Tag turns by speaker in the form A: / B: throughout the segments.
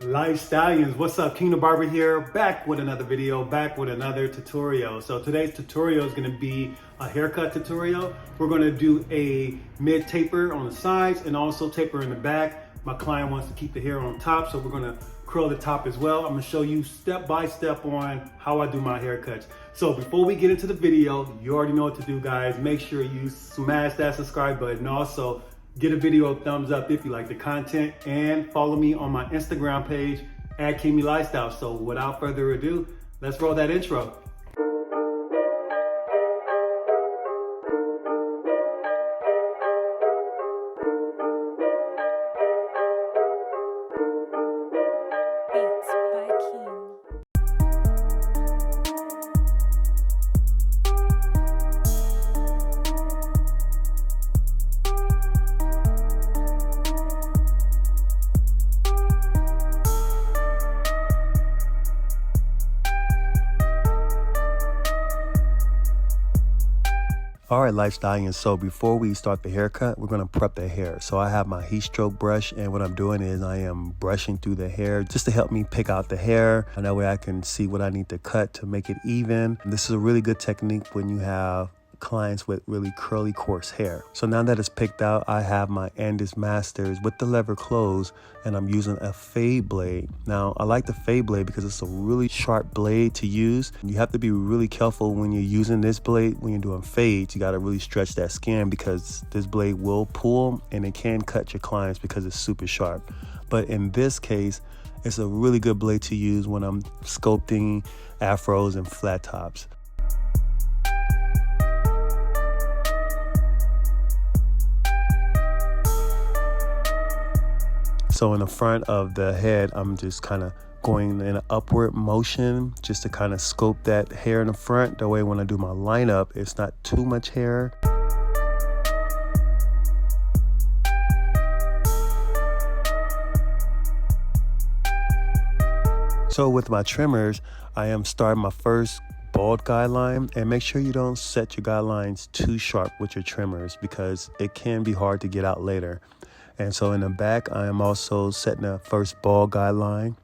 A: Lifestyles, what's up? King the Barber here, back with another video, back with another tutorial. So today's tutorial is going to be a haircut tutorial. We're going to do a mid taper on the sides and also taper in the back. My client wants to keep the hair on top, so we're going to curl the top as well. I'm going to show you step by step on how I do my haircuts. So before we get into the video, you already know what to do, guys. Make sure you smash that subscribe button. Also, give the video a thumbs up if you like the content, and follow me on my Instagram page at Kingmelifestyles. So without further ado, let's roll that intro.
B: Beats by King.
A: All right, lifestyling. So before we start the haircut, we're gonna prep the hair. So I have my heat stroke brush, and what I'm doing is I am brushing through the hair just to help me pick out the hair. And that way I can see what I need to cut to make it even. And this is a really good technique when you have clients with really curly, coarse hair. So now that it's picked out, I have my Andis Masters with the lever closed, and I'm using a fade blade. Now, I like the fade blade because it's a really sharp blade to use. You have to be really careful when you're using this blade. When you're doing fades, you got to really stretch that skin because this blade will pull and it can cut your clients because it's super sharp. But in this case, it's a really good blade to use when I'm sculpting afros and flat tops. So in the front of the head, I'm just kind of going in an upward motion just to kind of scope that hair in the front. That way when I do my lineup, it's not too much hair. So with my trimmers, I am starting my first bald guideline, and make sure you don't set your guidelines too sharp with your trimmers because it can be hard to get out later. And so in the back, I am also setting the first bald guideline.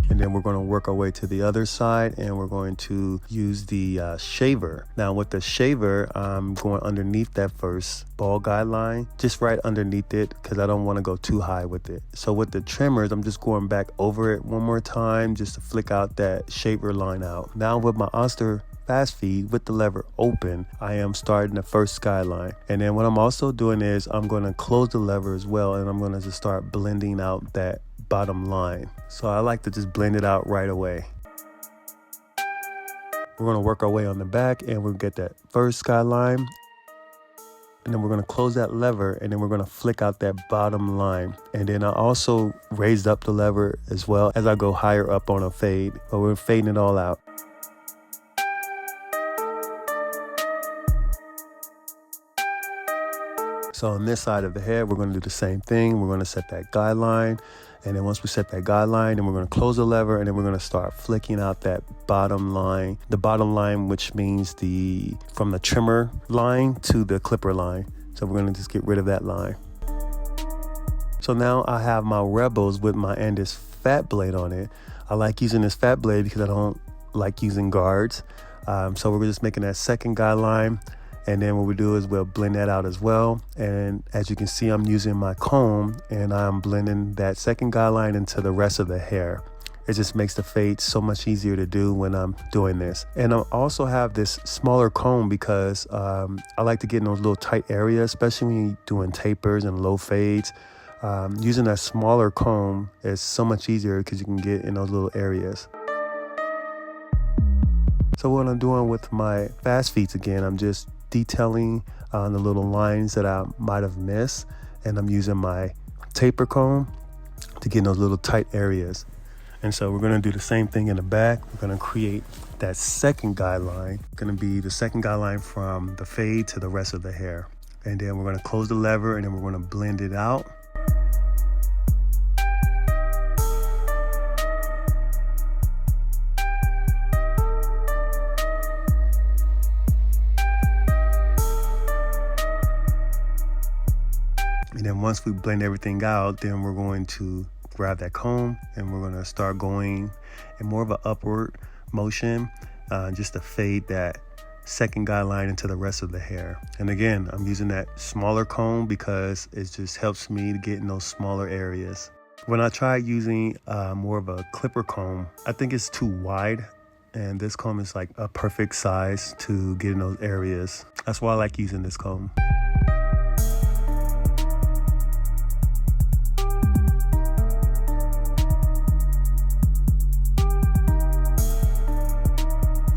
A: And then we're going to work our way to the other side, and we're going to use the shaver. Now with the shaver, I'm going underneath that first bald guideline, just right underneath it because I don't want to go too high with it. So with the trimmers, I'm just going back over it one more time just to flick out that shaver line out. Now with my Oster fast feed with the lever open, I am starting the first skyline. And then what I'm also doing is I'm going to close the lever as well, and I'm going to just start blending out that bottom line. So I like to just blend it out right away. We're going to work our way on the back, and we'll get that first skyline. And then we're going to close that lever, and then we're going to flick out that bottom line. And then I also raised up the lever as well as I go higher up on a fade, but we're fading it all out. So on this side of the head, we're going to do the same thing. We're going to set that guideline. And then once we set that guideline, then we're going to close the lever, and then we're going to start flicking out that bottom line. The bottom line, which means from the trimmer line to the clipper line. So we're going to just get rid of that line. So now I have my Rebels with my Andis fat blade on it. I like using this fat blade because I don't like using guards. So we're just making that second guideline. And then what we do is we'll blend that out as well. And as you can see, I'm using my comb, and I'm blending that second guideline into the rest of the hair. It just makes the fade so much easier to do when I'm doing this. And I also have this smaller comb because I like to get in those little tight areas, especially when you're doing tapers and low fades. Using that smaller comb is so much easier because you can get in those little areas. So what I'm doing with my fast feeds again, I'm just detailing on the little lines that I might have missed, and I'm using my taper comb to get in those little tight areas. And so we're going to do the same thing in the back. We're going to create that second guideline. It's going to be the second guideline from the fade to the rest of the hair. And then we're going to close the lever, and then we're going to blend it out. And then once we blend everything out, then we're going to grab that comb and we're going to start going in more of an upward motion, just to fade that second guideline into the rest of the hair. And again, I'm using that smaller comb because it just helps me to get in those smaller areas. When I tried using more of a clipper comb, I think it's too wide, and this comb is like a perfect size to get in those areas. That's why I like using this comb.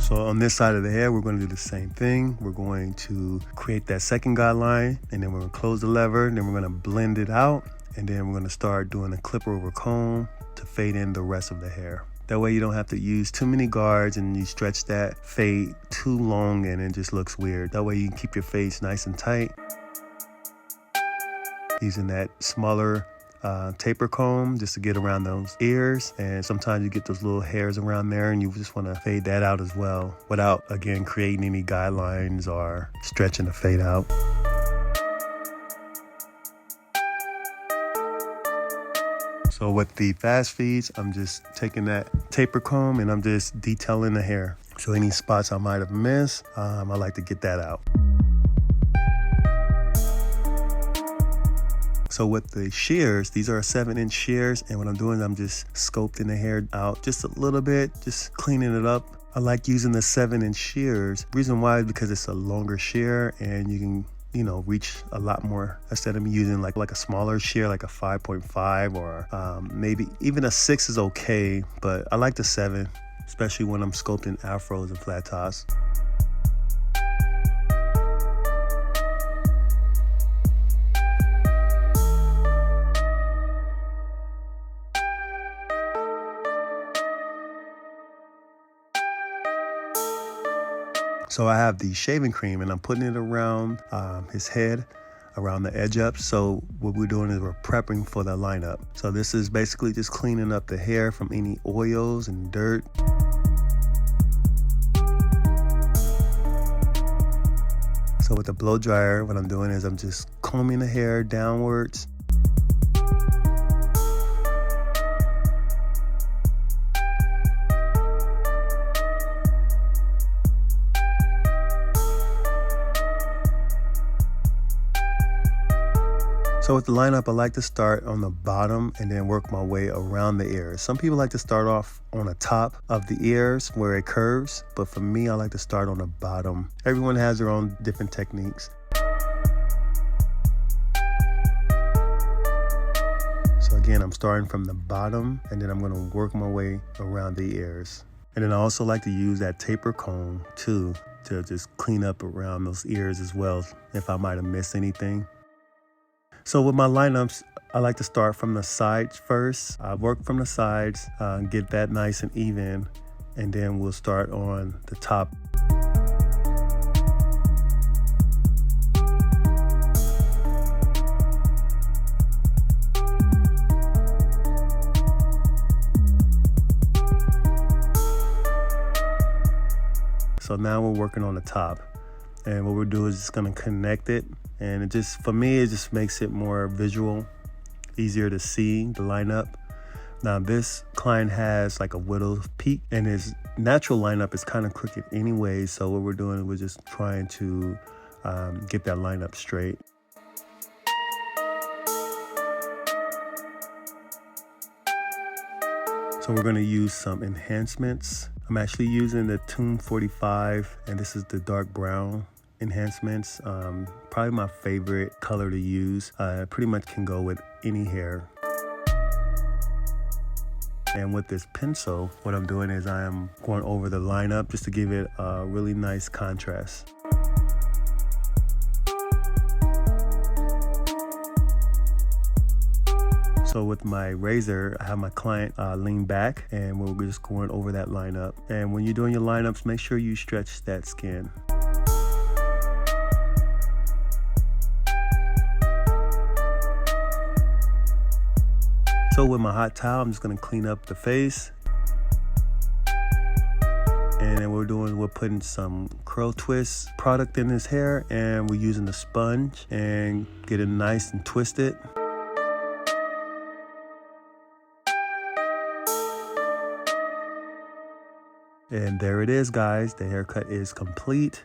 A: So on this side of the hair, we're going to do the same thing. We're going to create that second guideline, and then we're going to close the lever, and then we're going to blend it out, and then we're going to start doing a clipper over comb to fade in the rest of the hair. That way you don't have to use too many guards and you stretch that fade too long and it just looks weird. That way you can keep your face nice and tight. Using that smaller taper comb just to get around those ears, and sometimes you get those little hairs around there and you just want to fade that out as well without again creating any guidelines or stretching the fade out. So with the fast feeds, I'm just taking that taper comb and I'm just detailing the hair. So any spots I might have missed, I like to get that out. So with the shears, these are 7-inch shears, and what I'm doing is I'm just sculpting the hair out just a little bit, just cleaning it up. I like using the 7-inch shears. The reason why is because it's a longer shear and you can, reach a lot more instead of me using like a smaller shear, like a 5.5 or maybe even a 6 is okay, but I like the 7, especially when I'm sculpting afros and flat tops. So I have the shaving cream and I'm putting it around his head, around the edge up. So what we're doing is we're prepping for the lineup. So this is basically just cleaning up the hair from any oils and dirt. So with the blow dryer, what I'm doing is I'm just combing the hair downwards. So with the lineup, I like to start on the bottom and then work my way around the ears. Some people like to start off on the top of the ears where it curves, but for me, I like to start on the bottom. Everyone has their own different techniques. So again, I'm starting from the bottom and then I'm gonna work my way around the ears. And then I also like to use that taper comb too, to just clean up around those ears as well, if I might have missed anything. So with my lineups, I like to start from the sides first. I work from the sides, get that nice and even, and then we'll start on the top. So now we're working on the top. And what we'll do is just gonna connect it. And it just, for me, it just makes it more visual, easier to see the lineup. Now this client has like a widow's peak and his natural lineup is kind of crooked anyway. So what we're doing, we're just trying to get that lineup straight. So we're gonna use some enhancements. I'm actually using the Tune 45 and this is the dark brown enhancements. Probably my favorite color to use. Pretty much can go with any hair. And with this pencil, what I'm doing is I am going over the lineup just to give it a really nice contrast. So with my razor, I have my client lean back and we're just going over that lineup. And when you're doing your lineups, make sure you stretch that skin. So with my hot towel, I'm just gonna clean up the face. And And then we're putting some curl twist product in his hair, and we're using the sponge and get it nice and twisted. And there it is, guys. The haircut is complete.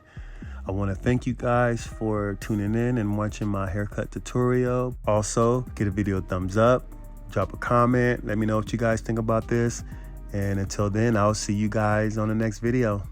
A: I want to thank you guys for tuning in and watching my haircut tutorial. Also, give the video a thumbs up, drop a comment, let me know what you guys think about this. And until then, I'll see you guys on the next video.